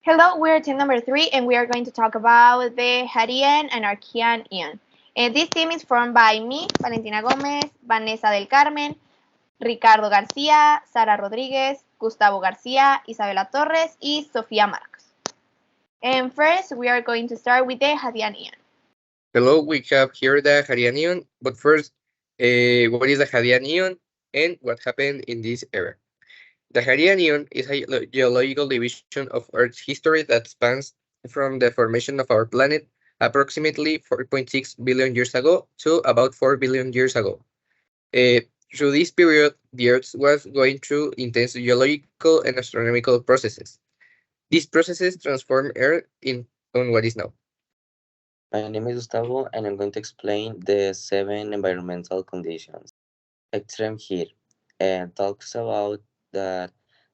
Hello, we're team number 3, and we are going to talk about the Hadean and Archean Ion. This team is formed by me, Valentina Gomez, Vanessa del Carmen, Ricardo García, Sara Rodríguez, Gustavo García, Isabela Torres, y Sofía Marcos. And first, we are going to start with the Hadean Ion. Hello, we have here the Hadean Ion, but first, what is the Hadean Ion and what happened in this era? The Hadean Ion is a geological division of Earth's history that spans from the formation of our planet approximately 4.6 billion years ago to about 4 billion years ago. Uh, Through this period, the Earth was going through intense geological and astronomical processes. These processes transformed Earth on what is now. My name is Gustavo and I'm going to explain the 7 environmental conditions. Extreme heat and talks about that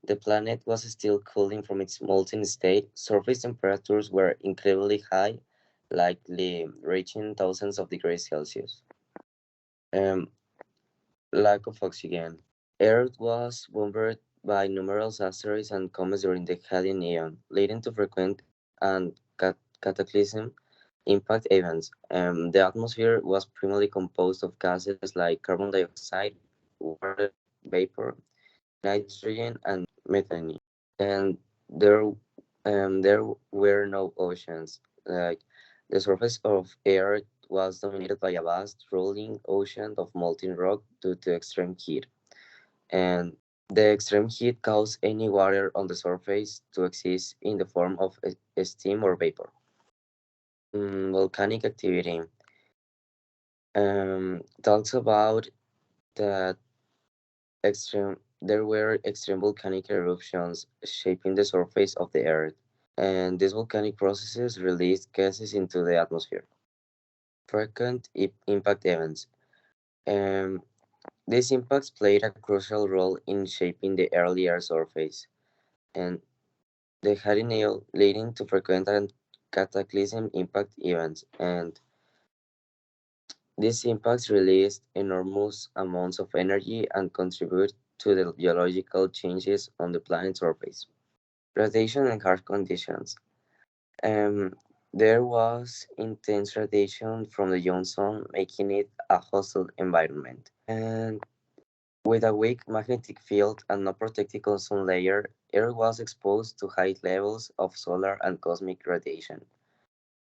the planet was still cooling from its molten state. Surface temperatures were incredibly high, likely reaching thousands of degrees Celsius. Um, Lack of oxygen. Earth was bombarded by numerous asteroids and comets during the Hadean Eon, leading to frequent and cataclysm impact events. The atmosphere was primarily composed of gases like carbon dioxide, water vapor, nitrogen, and methane. And there were no oceans. Like the surface of Earth was dominated by a vast rolling ocean of molten rock due to extreme heat. And the extreme heat caused any water on the surface to exist in the form of steam or vapor. Volcanic activity talks about that there were extreme volcanic eruptions shaping the surface of the earth, and these volcanic processes released gases into the atmosphere. Frequent impact events. Um, these impacts played a crucial role in shaping the early Earth surface, and the Hadean leading to frequent and cataclysm impact events, and these impacts release enormous amounts of energy and contribute to the geological changes on the planet's surface. Radiation and harsh conditions. Um, there was intense radiation from the young sun, making it a hostile environment. And with a weak magnetic field and no protected ozone layer, Earth was exposed to high levels of solar and cosmic radiation,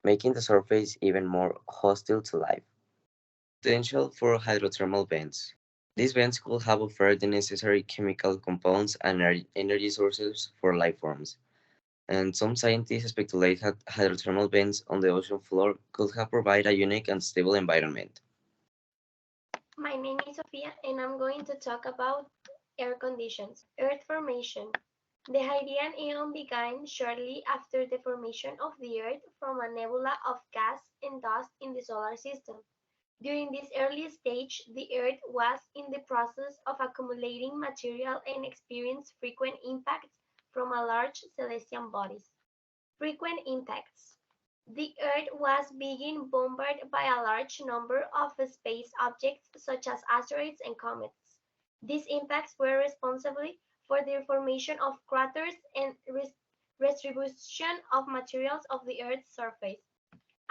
making the surface even more hostile to life. Potential for hydrothermal vents. These vents could have offered the necessary chemical compounds and energy sources for life forms, and some scientists speculate that hydrothermal vents on the ocean floor could have provided a unique and stable environment. My name is Sofia and I'm going to talk about air conditions. Earth formation. The Hadean Eon began shortly after the formation of the Earth from a nebula of gas and dust in the solar system. During this early stage, the Earth was in the process of accumulating material and experienced frequent impacts from large celestial bodies. Frequent impacts. The Earth was being bombarded by a large number of space objects such as asteroids and comets. These impacts were responsible for the formation of craters and redistribution of materials of the Earth's surface.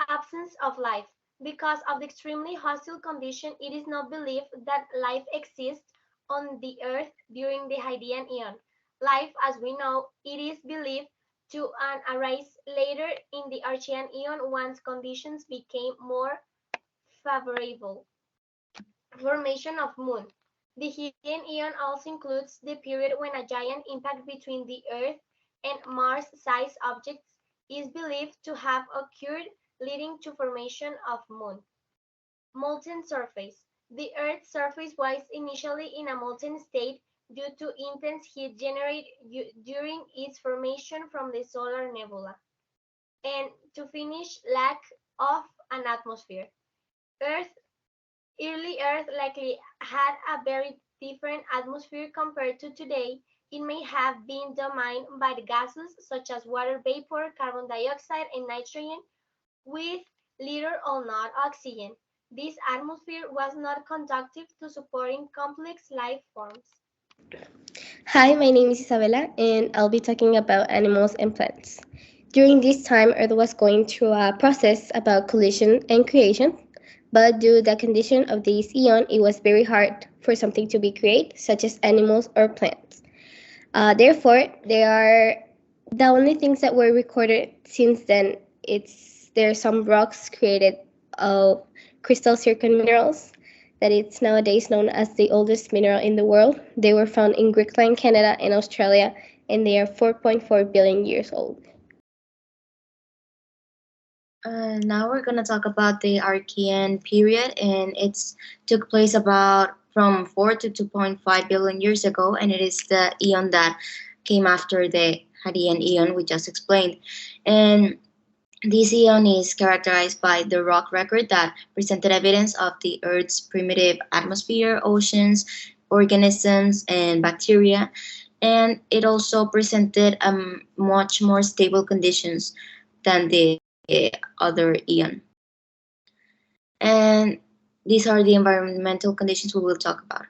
Absence of life. Because of the extremely hostile condition, it is not believed that life exists on the Earth during the Hadean Eon. Life, as we know, it is believed to arise later in the Archean Eon once conditions became more favorable. Formation of Moon. The Hadean Eon also includes the period when a giant impact between the Earth and Mars-sized objects is believed to have occurred, leading to formation of Moon. Molten surface. The Earth's surface was initially in a molten state due to intense heat generated during its formation from the solar nebula. And to finish, lack of an atmosphere. Earth, early Earth likely had a very different atmosphere compared to today. It may have been dominated by the gases such as water vapor, carbon dioxide, and nitrogen, with little or not oxygen. This atmosphere was not conducive to supporting complex life forms. Hi, my name is Isabella, and I'll be talking about animals and plants. During this time, Earth was going through a process about collision and creation, but due to the condition of this eon, it was very hard for something to be created, such as animals or plants. Therefore, they are the only things that were recorded since then. There are some rocks created of crystal zircon minerals that it's nowadays known as the oldest mineral in the world. They were found in Greenland, Canada, and Australia, and they are 4.4 billion years old. Now we're going to talk about the Archean period, and it's took place about from 4 to 2.5 billion years ago, and it is the eon that came after the Hadean eon we just explained. And this eon is characterized by the rock record that presented evidence of the Earth's primitive atmosphere, oceans, organisms, and bacteria, and it also presented much more stable conditions than the other eon. And these are the environmental conditions we will talk about.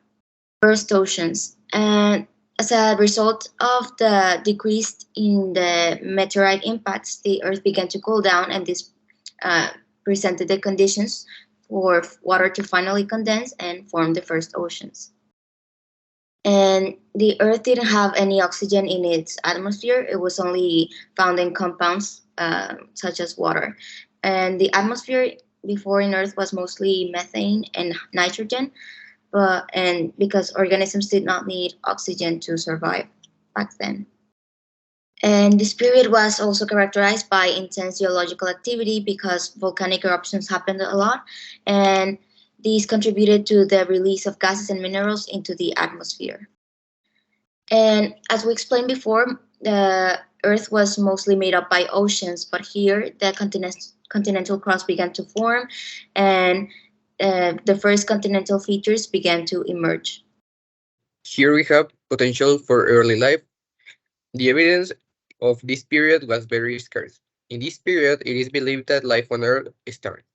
First, oceans. And as a result of the decrease in the meteorite impacts, the Earth began to cool down, and this presented the conditions for water to finally condense and form the first oceans. And the Earth didn't have any oxygen in its atmosphere. It was only found in compounds such as water. And the atmosphere before in Earth was mostly methane and nitrogen, and because organisms did not need oxygen to survive back then. And this period was also characterized by intense geological activity because volcanic eruptions happened a lot, and these contributed to the release of gases and minerals into the atmosphere. And as we explained before, the Earth was mostly made up by oceans, but here the continental crust began to form, and the first continental features began to emerge. Here we have potential for early life. The evidence of this period was very scarce. In this period, it is believed that life on Earth started.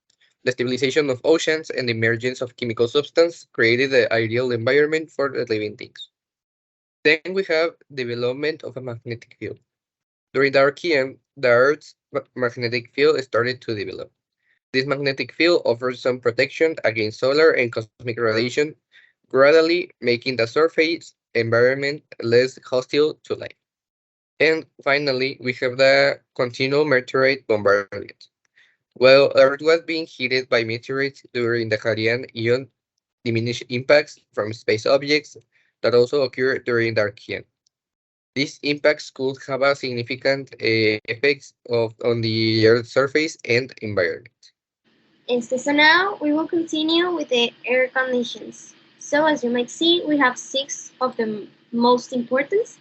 The stabilization of oceans and the emergence of chemical substance created the ideal environment for the living things. Then we have development of a magnetic field. During the Archean, the Earth's magnetic field started to develop. This magnetic field offers some protection against solar and cosmic radiation, gradually making the surface environment less hostile to life. And finally, we have the continual meteorite bombardment. While Earth was being hit by meteorites during the Hadean Eon, diminished impacts from space objects that also occurred during the Archean. These impacts could have a significant effects on the Earth's surface and environment. So now we will continue with the air conditions. So as you might see, we have 6 of the most important.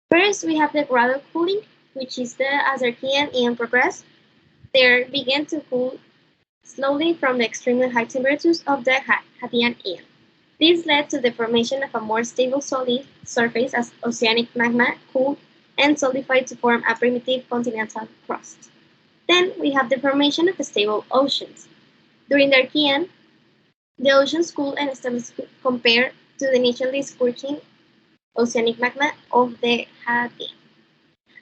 First, we have the gradual cooling, which is as Archean eon progressed, the air began to cool slowly from the extremely high temperatures of the Hadean eon. This led to the formation of a more stable solid surface as oceanic magma cooled and solidified to form a primitive continental crust. Then we have the formation of the stable oceans. During the Archean, the oceans cooled and stabilized compared to the initially scorching oceanic magma of the Hadean.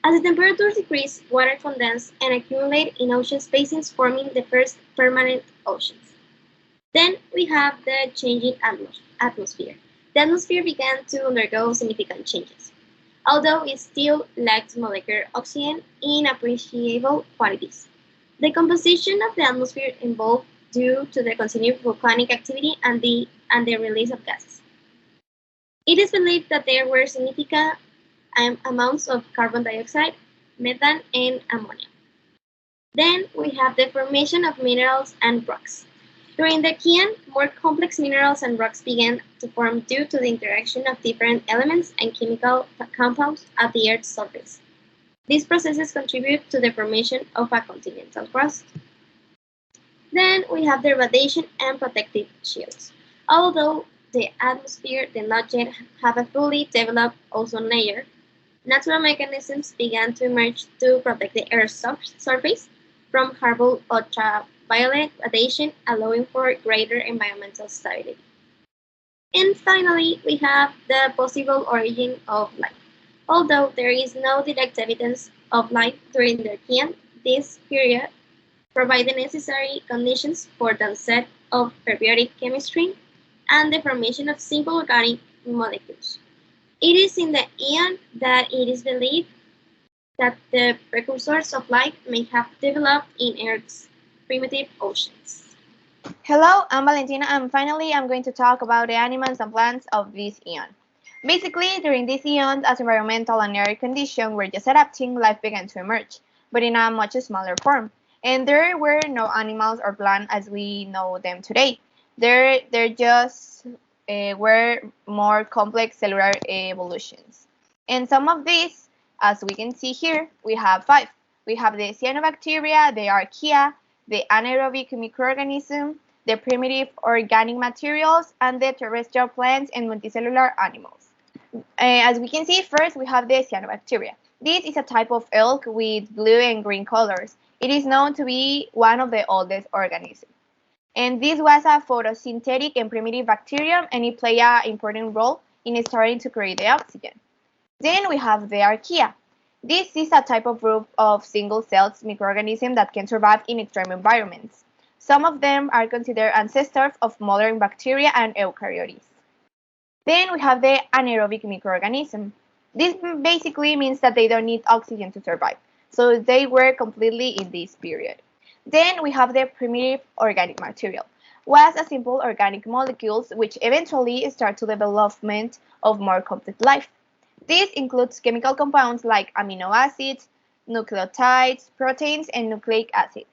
As the temperatures decreased, water condensed and accumulated in ocean basins, forming the first permanent oceans. Then we have the changing atmosphere. The atmosphere began to undergo significant changes, although it still lacked molecular oxygen in appreciable quantities. The composition of the atmosphere evolved due to the continued volcanic activity and the release of gases. It is believed that there were significant amounts of carbon dioxide, methane, and ammonia. Then we have the formation of minerals and rocks. During the Archean, more complex minerals and rocks began to form due to the interaction of different elements and chemical compounds at the Earth's surface. These processes contribute to the formation of a continental crust. Then we have the radiation and protective shields. Although the atmosphere did not yet have a fully developed ozone layer, natural mechanisms began to emerge to protect the Earth's surface from harmful ultraviolet radiation, allowing for greater environmental stability. And finally, we have the possible origin of life. Although there is no direct evidence of life during the Archean, this period provides the necessary conditions for the onset of prebiotic chemistry and the formation of simple organic molecules. It is in the Aeon that it is believed that the precursors of life may have developed in Earth's primitive oceans. Hello, I'm Valentina, and finally I'm going to talk about the animals and plants of this eon. Basically, during these eons, as environmental and air conditions were just adapting, life began to emerge, but in a much smaller form. And there were no animals or plants as we know them today. There just were more complex cellular evolutions. And some of these, as we can see here, we have five. We have the cyanobacteria, the archaea, the anaerobic microorganism, the primitive organic materials, and the terrestrial plants and multicellular animals. As we can see, first we have the cyanobacteria. This is a type of algae with blue and green colors. It is known to be one of the oldest organisms. And this was a photosynthetic and primitive bacterium, and it played an important role in starting to create the oxygen. Then we have the archaea. This is a type of group of single-celled microorganisms that can survive in extreme environments. Some of them are considered ancestors of modern bacteria and eukaryotes. Then we have the anaerobic microorganism. This basically means that they don't need oxygen to survive, so they were completely in this period. Then we have the primitive organic material, was a simple organic molecules which eventually start to development of more complex life. This includes chemical compounds like amino acids, nucleotides, proteins, and nucleic acids.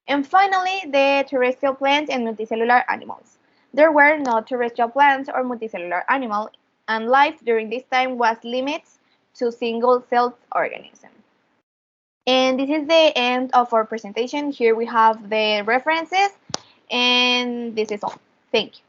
And finally, the terrestrial plants and multicellular animals. There were no terrestrial plants or multicellular animals, and life during this time was limited to single-celled organisms. And this is the end of our presentation. Here we have the references, and this is all. Thank you.